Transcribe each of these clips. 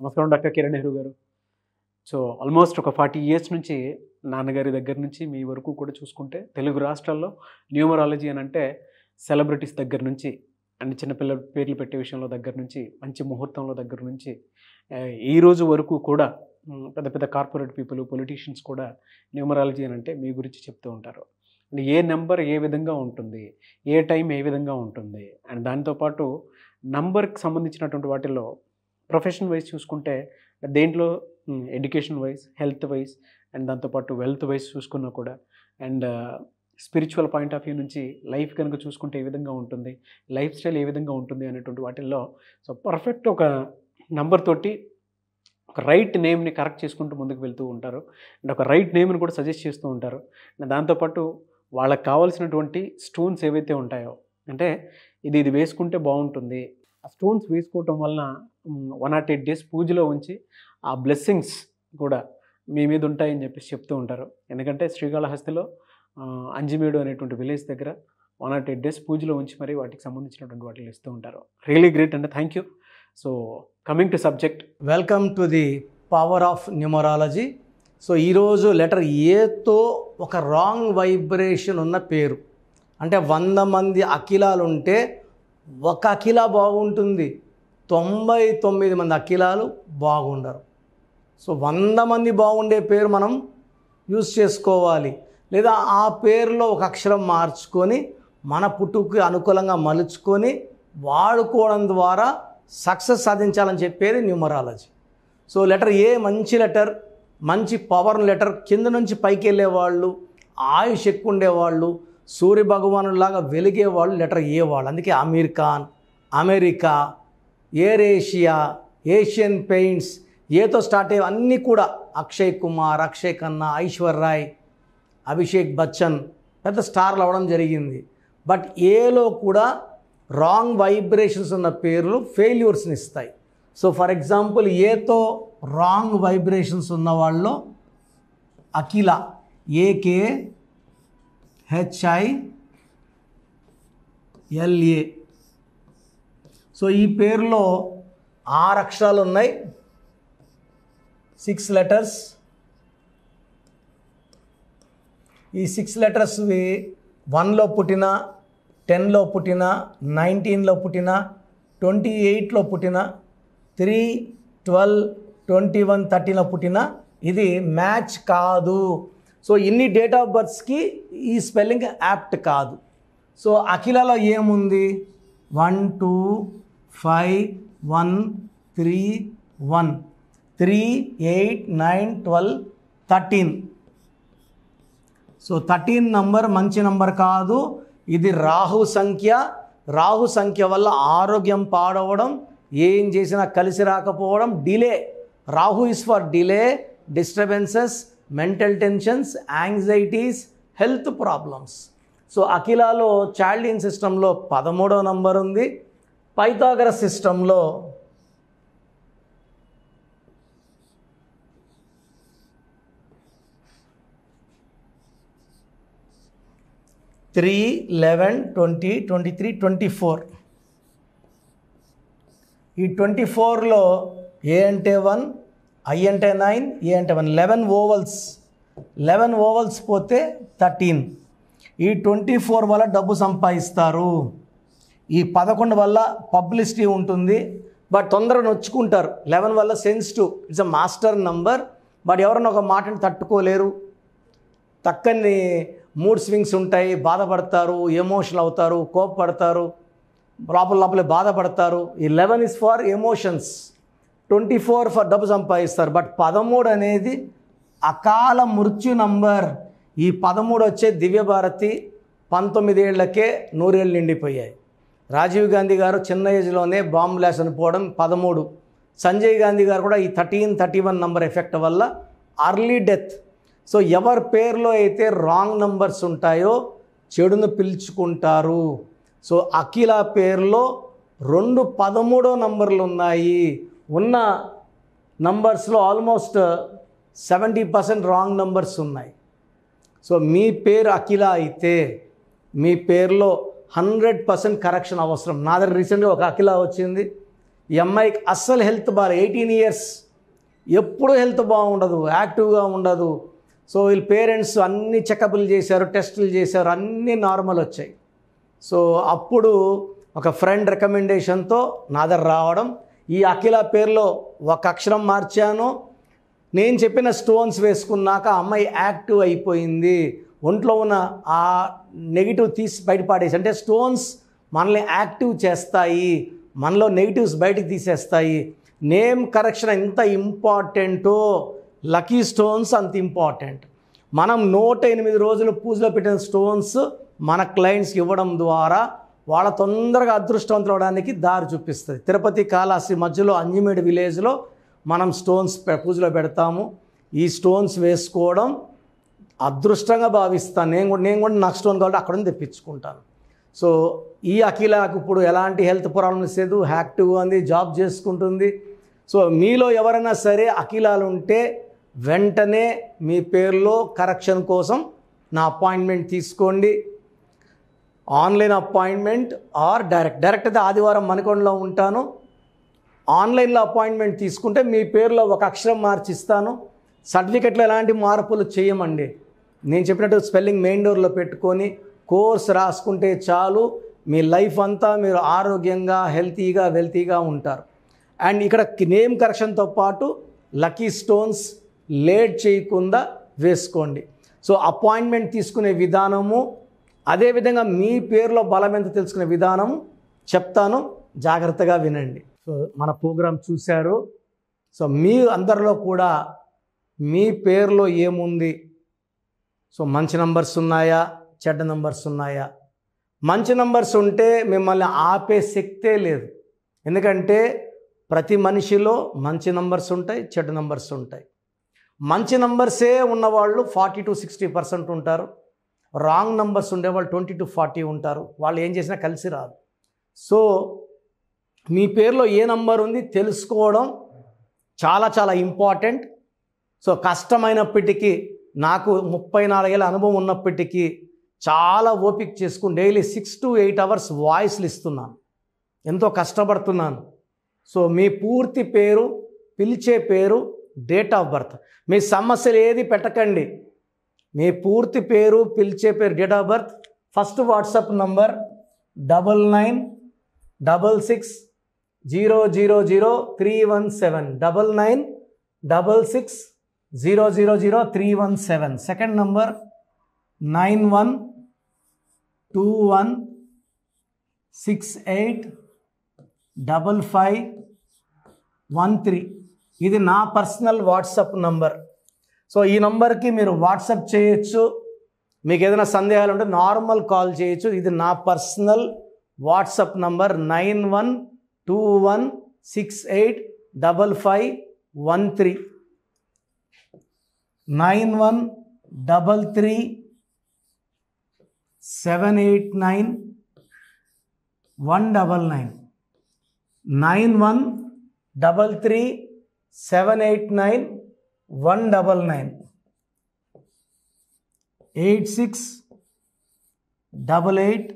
నమస్కారం డాక్టర్ కిరణ్ నెహ్రూ గారు. So almost ఒక 40 ఇయర్స్ నుంచి నాన్నగారి దగ్గర నుంచి మీ వరకు కూడా చూసుకుంటే తెలుగు రాష్ట్రాల్లో న్యూమరాలజీ అని అంటే సెలబ్రిటీస్ దగ్గర నుంచి అండ్ చిన్నపిల్లల పేర్లు పెట్టే విషయంలో దగ్గర నుంచి మంచి ముహూర్తంలో దగ్గర నుంచి ఈ రోజు వరకు కూడా పెద్ద పెద్ద కార్పొరేట్ పీపుల్ పొలిటీషియన్స్ కూడా న్యూమరాలజీ అని అంటే మీ గురించి చెప్తూ ఉంటారు. అండ్ ఏ నెంబర్ ఏ విధంగా ఉంటుంది, ఏ టైం ఏ విధంగా ఉంటుంది, అండ్ దాంతోపాటు నంబర్కి సంబంధించినటువంటి వాటిల్లో ప్రొఫెషన్ వైజ్ చూసుకుంటే దేంట్లో education wise, health wise and దాంతోపాటు వెల్త్ వైజ్ చూసుకున్నా కూడా and spiritual point of view నుంచి లైఫ్ కనుక చూసుకుంటే ఏ విధంగా ఉంటుంది, లైఫ్ స్టైల్ ఏ విధంగా ఉంటుంది అనేటువంటి వాటిల్లో సో పర్ఫెక్ట్ ఒక నంబర్ తోటి ఒక రైట్ నేమ్ని కరెక్ట్ చేసుకుంటూ ముందుకు వెళ్తూ ఉంటారు అండ్ ఒక రైట్ నేమ్ని కూడా సజెస్ట్ చేస్తూ ఉంటారు. అండ్ దాంతోపాటు వాళ్ళకి కావాల్సినటువంటి స్టోన్స్ ఏవైతే ఉంటాయో అంటే ఇది వేసుకుంటే బాగుంటుంది, ఆ స్టోన్స్ వేసుకోవటం వలన 108 days పూజలో ఉంచి ఆ బ్లెస్సింగ్స్ కూడా మీ మీద ఉంటాయని చెప్పేసి చెప్తూ ఉంటారు. ఎందుకంటే శ్రీకాళహస్తిలో అంజిమేడు అనేటువంటి విలేజ్ దగ్గర 108 days పూజలో ఉంచి మరి వాటికి సంబంధించినటువంటి వాటిని ఇస్తూ ఉంటారు. రియలీ గ్రేట్ అండి, thank you. So coming to subject, welcome to the power of numerology. So ఈరోజు లెటర్ ఏతో ఒక రాంగ్ వైబ్రేషన్ ఉన్న పేరు, అంటే 100 మంది అఖిలాలు ఉంటే ఒక అఖిల బాగుంటుంది, 99 మంది అఖిలాలు బాగుండరు. సో 100 మంది బాగుండే పేరు మనం యూజ్ చేసుకోవాలి, లేదా ఆ పేరులో ఒక అక్షరం మార్చుకొని మన పుట్టుకు అనుకూలంగా మలుచుకొని వాడుకోవడం ద్వారా సక్సెస్ సాధించాలని చెప్పేది న్యూమరాలజీ. సో లెటర్ ఏ మంచి లెటర్, మంచి పవర్ లెటర్, కింద నుంచి పైకి వెళ్ళేవాళ్ళు, ఆయుష్ ఎక్కువ ఉండేవాళ్ళు, సూర్య భగవానులాగా వెలిగేవాళ్ళు లెటర్ ఏ వాళ్ళు. అందుకే Aamir Khan, America, Air Asia, Asian Paints, ఏతో స్టార్ట్ అయ్యే అన్నీ కూడా అక్షయ్ కుమార్, అక్షయ్ ఖన్నా, ఐశ్వర్ రాయ్, అభిషేక్ బచ్చన్ పెద్ద స్టార్లు అవ్వడం జరిగింది. బట్ ఏలో కూడా రాంగ్ వైబ్రేషన్స్ ఉన్న పేర్లు ఫెయిల్యూర్స్ని ఇస్తాయి. సో ఫర్ ఎగ్జాంపుల్ ఏతో రాంగ్ వైబ్రేషన్స్ ఉన్న వాళ్ళు అఖిల, AKHILA. సో ఈ పేరులో 6 అక్షరాలు ఉన్నాయి, 6 letters. ఈ 6 letters 1లో పుట్టిన, 10లో పుట్టిన, 19లో పుట్టిన, 28లో పుట్టిన, 3, 12, 21, 13లో పుట్టిన ఇది మ్యాచ్ కాదు. సో ఇన్ని డేట్ ఆఫ్ బర్త్స్కి ఈ స్పెల్లింగ్ యాప్ట్ కాదు. సో అఖిలలో ఏముంది, 1, 2, 5, 1, 3, 1, 3, 8, 9, 12, 13. సో 13 నంబర్ మంచి నంబర్ కాదు, ఇది రాహు సంఖ్య. రాహు సంఖ్య వల్ల ఆరోగ్యం పాడవడం, ఏం చేసినా కలిసి రాకపోవడం, delay. Rahu is for delay, disturbances, mental tensions, anxieties, health problems. So అఖిలాలో చాల్డియన్ సిస్టంలో 13వ నంబర్ ఉంది, పైథాగరస్ సిస్టంలో 3, 11, 20, 23, 24. ఈ 24లో ఏ అంటే 1, ఐ అంటే 9, ఏ అంటే 1, 11 ఓవల్స్. 11 ఓవల్స్ పోతే 13. ఈ 24 వల్ల డబ్బు సంపాదిస్తారు, ఈ 11 వల్ల పబ్లిసిటీ ఉంటుంది, బట్ తొందరగా నొచ్చుకుంటారు. 11 వల్ల sensitive, it's a master number, but ఎవరన్నా ఒక మాటని తట్టుకోలేరు, తక్కని మూడ్ స్వింగ్స్ ఉంటాయి, బాధపడతారు, ఎమోషనల్ అవుతారు, కోపపడతారు, లోపలే బాధపడతారు. ఈ 11 ఇస్ ఫర్ ఎమోషన్స్, 24 ఫర్ డబ్బు సంపాదిస్తారు. బట్ 13 అనేది అకాల మృత్యు నంబర్. ఈ 13 వచ్చే దివ్యభారతి 19 ఏళ్లకే 100 ఏళ్ళు నిండిపోయాయి. రాజీవ్ గాంధీ గారు చిన్న ఏజ్లోనే బాంబ్ బ్లాస్ట్ చనిపోవడం 13. సంజయ్ గాంధీ గారు కూడా ఈ 13, 31 నంబర్ ఎఫెక్ట్ వల్ల అర్లీ డెత్. సో ఎవరి పేరులో అయితే రాంగ్ నంబర్స్ ఉంటాయో చెడును పిలుచుకుంటారు. సో అఖిల పేరులో 2 13వ నంబర్లు ఉన్నాయి. ఉన్న నంబర్స్లో ఆల్మోస్ట్ 70% రాంగ్ నంబర్స్ ఉన్నాయి. సో మీ పేరు అఖిల అయితే మీ పేరులో 100% కరెక్షన్ అవసరం. నా దగ్గర రీసెంట్గా ఒక అఖిల వచ్చింది, ఈ అమ్మాయికి అస్సలు హెల్త్ బాగా 18 ఇయర్స్ ఎప్పుడు హెల్త్ బాగుండదు, యాక్టివ్గా ఉండదు. సో వీళ్ళ పేరెంట్స్ అన్ని చెకప్లు చేశారు, టెస్టులు చేశారు, అన్నీ నార్మల్ వచ్చాయి. సో అప్పుడు ఒక ఫ్రెండ్ రికమెండేషన్తో నా దగ్గర రావడం, ఈ అఖిల పేరులో ఒక అక్షరం మార్చాను. నేను చెప్పిన స్టోన్స్ వేసుకున్నాక అమ్మాయి యాక్టివ్ అయిపోయింది. ఒంట్లో ఉన్న ఆ నెగిటివ్ తీసి బయటపడేసి, అంటే స్టోన్స్ మనల్ని యాక్టివ్ చేస్తాయి, మనలో నెగిటివ్స్ బయటకు తీసేస్తాయి. నేమ్ కరెక్షన్ ఎంత ఇంపార్టెంటో లక్కీ స్టోన్స్ అంత ఇంపార్టెంట్. మనం 108 రోజులు పూజలో పెట్టిన స్టోన్స్ మన క్లయింట్స్కి ఇవ్వడం ద్వారా వాళ్ళ తొందరగా అదృష్టవంతులు అవడానికి దారి చూపిస్తుంది. తిరుపతి కాళహస్తి మధ్యలో అంజిమేడ్ విలేజ్లో మనం స్టోన్స్ పూజలో పెడతాము. ఈ స్టోన్స్ వేసుకోవడం అదృష్టంగా భావిస్తాను. నేను కూడా నాకు స్టోన్ కావాలి అక్కడ నుంచి తెప్పించుకుంటాను. సో ఈ అఖిలకు ఇప్పుడు ఎలాంటి హెల్త్ ప్రాబ్లమ్స్ లేదు, యాక్టివ్గా ఉంది, జాబ్ చేసుకుంటుంది. సో మీలో ఎవరైనా సరే అఖిలాలు ఉంటే వెంటనే మీ పేరులో కరెక్షన్ కోసం నా అపాయింట్మెంట్ తీసుకోండి. ఆన్లైన్ అపాయింట్మెంట్ ఆర్ డైరెక్ట్ అయితే ఆదివారం మణికొండలో ఉంటాను. ఆన్లైన్లో అపాయింట్మెంట్ తీసుకుంటే మీ పేరులో ఒక అక్షరం మార్చిస్తాను. సర్టిఫికెట్లో ఎలాంటి మార్పులు చేయమండి. నేను చెప్పినట్టు స్పెల్లింగ్ మెయిన్ డోర్లో పెట్టుకొని కోర్స్ రాసుకుంటే చాలు, మీ లైఫ్ అంతా మీరు ఆరోగ్యంగా వెల్తీగా ఉంటారు. అండ్ ఇక్కడ నేమ్ కరెక్షన్తో పాటు లక్కీ స్టోన్స్ లేట్ చేయకుండా వేసుకోండి. సో అపాయింట్మెంట్ తీసుకునే విధానము, అదేవిధంగా మీ పేరులో బలం ఎంత తెలుసుకునే విధానము చెప్తాను, జాగ్రత్తగా వినండి. సో మన ప్రోగ్రాం చూశారు. సో మీ అందరిలో కూడా మీ పేరులో ఏముంది, సో మంచి నంబర్స్ ఉన్నాయా, చెడ్డ నంబర్స్ ఉన్నాయా? మంచి నంబర్స్ ఉంటే మిమ్మల్ని ఆపే శక్తే లేదు. ఎందుకంటే ప్రతి మనిషిలో మంచి నంబర్స్ ఉంటాయి, చెడ్డ నంబర్స్ ఉంటాయి. మంచి నంబర్సే ఉన్నవాళ్ళు 40 to 60% ఉంటారు. రాంగ్ నంబర్స్ ఉండేవాళ్ళు 20 to 40 ఉంటారు. వాళ్ళు ఏం చేసినా కలిసి రాదు. సో మీ పేరులో ఏ నంబర్ ఉంది తెలుసుకోవడం చాలా ఇంపార్టెంట్. సో కష్టమైనప్పటికీ, నాకు 34 ఏళ్ళ అనుభవం ఉన్నప్పటికీ చాలా ఓపిక చేసుకుని డైలీ 6 to 8 hours వాయిస్లు ఇస్తున్నాను, ఎంతో కష్టపడుతున్నాను. సో మీ పూర్తి పేరు, పిలిచే పేరు, డేట్ ఆఫ్ బర్త్, మీ సమస్యలు ఏది పెట్టకండి. మీ పూర్తి పేరు, పిలిచే పేరు, date of birth, first WhatsApp number 9966000317 9966000317. Second number 9121685513. ఇది నా పర్సనల్ వాట్సాప్ నంబర్. సో ఈ నంబర్కి మీరు వాట్సాప్ చేయొచ్చు. మీకు ఏదైనా సందేహాలు ఉంటే నార్మల్ కాల్ చేయొచ్చు. ఇది నా పర్సనల్ వాట్సాప్ నంబర్ 9121685513 9133789199 9133789199 8688068888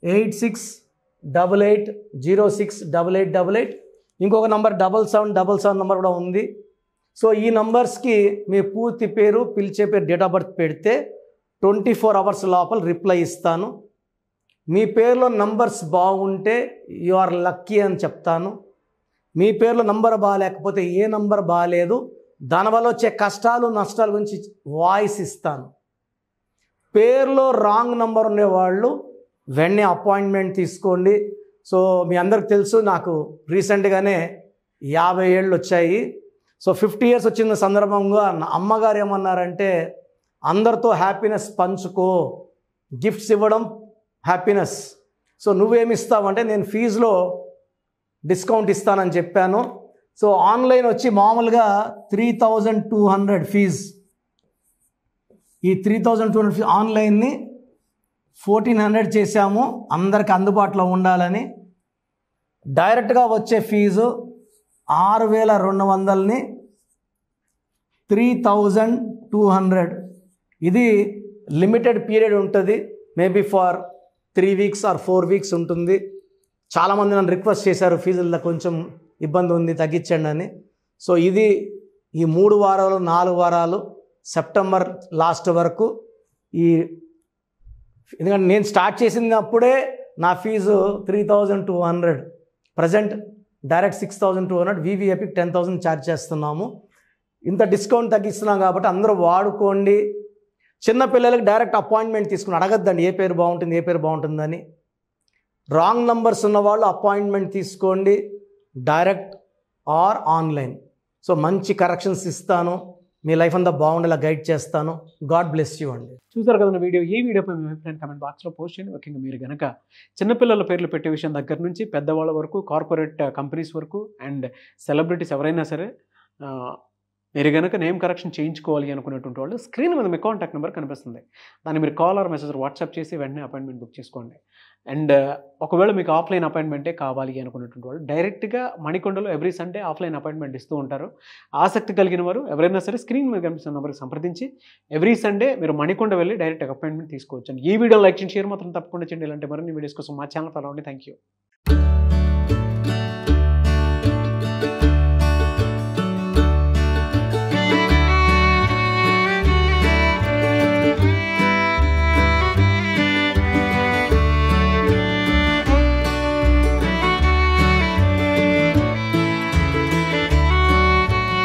8688068888. ఇంకొక నంబర్ 7777 నంబర్ కూడా ఉంది. సో ఈ నంబర్స్కి మీ పూర్తి పేరు, పిలిచే పేరు, డేట్ ఆఫ్ బర్త్ పెడితే 24 hours లోపల రిప్లై ఇస్తాను. మీ పేరులో నంబర్స్ బాగుంటే యు ఆర్ లక్కీ అని చెప్తాను. మీ పేరులో నంబర్ బాగాలేకపోతే ఏ నంబర్ బాగాలేదు, దానివల్ల వచ్చే కష్టాలు నష్టాల గురించి వాయిస్ ఇస్తాను. పేరులో రాంగ్ నంబర్ ఉండేవాళ్ళు వెంటనే అపాయింట్మెంట్ తీసుకోండి. సో మీ అందరికి తెలుసు, నాకు రీసెంట్గానే 50 ఏళ్ళు వచ్చాయి. సో 50 years వచ్చిన సందర్భంగా నా అమ్మగారు ఏమన్నారంటే, అందరితో హ్యాపీనెస్ పంచుకో, గిఫ్ట్స్ ఇవ్వడం హ్యాపీనెస్. సో నువ్వేమిస్తావంటే, నేను ఫీజులో డిస్కౌంట్ ఇస్తానని చెప్పాను. సో ఆన్లైన్ వచ్చి మామూలుగా 3200 ఫీజు. ఈ 3200 ఫీజు ఆన్లైన్ని 1400 చేశాము, అందరికి అందుబాటులో ఉండాలని. డైరెక్ట్గా వచ్చే ఫీజు 6200ని 3200. ఇది లిమిటెడ్ పీరియడ్ ఉంటుంది, maybe for 3 weeks or 4 weeks ఉంటుంది. చాలామంది నన్ను రిక్వెస్ట్ చేశారు ఫీజుల్లో కొంచెం ఇబ్బంది ఉంది తగ్గించండి అని. సో ఇది ఈ 3 వారాలు 4 వారాలు సెప్టెంబర్ లాస్ట్ వరకు ఎందుకంటే నేను స్టార్ట్ చేసినప్పుడే నా ఫీజు 3,200, ప్రజెంట్ డైరెక్ట్ 6,200, వివిఐపికి 10,000 ఛార్జ్ చేస్తున్నాము. ఇంత డిస్కౌంట్ తగ్గిస్తున్నాం కాబట్టి అందరూ వాడుకోండి. చిన్నపిల్లలకి డైరెక్ట్ అపాయింట్మెంట్ తీసుకుని అడగద్దండి ఏ పేరు బాగుంటుందని. రాంగ్ నంబర్స్ ఉన్నవాళ్ళు అపాయింట్మెంట్ తీసుకోండి, డైరెక్ట్ ఆర్ ఆన్లైన్. సో మంచి కరెక్షన్స్ ఇస్తాను, మీ లైఫ్ అంతా బాగుండేలా గైడ్ చేస్తాను. గాడ్ బ్లెస్ యూ అండి. చూసారు కదా వీడియో. ఈ వీడియోపై మీ అభిప్రాయం కామెంట్ బాక్స్లో పోస్ట్ చేయండి. ముఖ్యంగా మీరు కనుక చిన్నపిల్లల పేర్లు పెట్టే విషయం దగ్గర నుంచి పెద్దవాళ్ళ వరకు, కార్పొరేట్ కంపెనీస్ వరకు అండ్ సెలబ్రిటీస్ ఎవరైనా సరే మీరు కనుక నేమ్ కరెక్షన్ చేయించుకోవాలి అనుకునేటువంటి వాళ్ళు స్క్రీన్ మీద మీ కాంటాక్ట్ నెంబర్ కనిపిస్తుంది. దాన్ని మీరు కాల్ ఆర్ మెసేజ్ వాట్సాప్ చేసి వెంటనే అపాయింట్మెంట్ బుక్ చేసుకోండి. అండ్ ఒకవేళ మీకు ఆఫ్లైన్ అపాయింట్మెంటే కావాలి అనుకునేటువంటి వాళ్ళు డైరెక్ట్గా మణికొండలో ఎవ్రీ సండే ఆఫ్లైన్ అపాయింట్మెంట్ ఇస్తూ ఉంటారు. ఆసక్తి కలిగిన వారు ఎవరైనా సరే స్క్రీన్ మీద కనిపిస్తున్న నెంబర్కి సంప్రదించి ఎవ్రీ సండే మీరు మణికొండ వెళ్ళి డైరెక్ట్ అపాయింట్మెంట్ తీసుకోవచ్చు. ఈ వీడియో లైక్ చేయండి, షేర్ మాత్రం తప్పకుండా చేయండి. ఇలాంటి మరిన్ని వీడియోస్ కోసం మా ఛానల్ ఫాలో అవ్వండి. Thank you.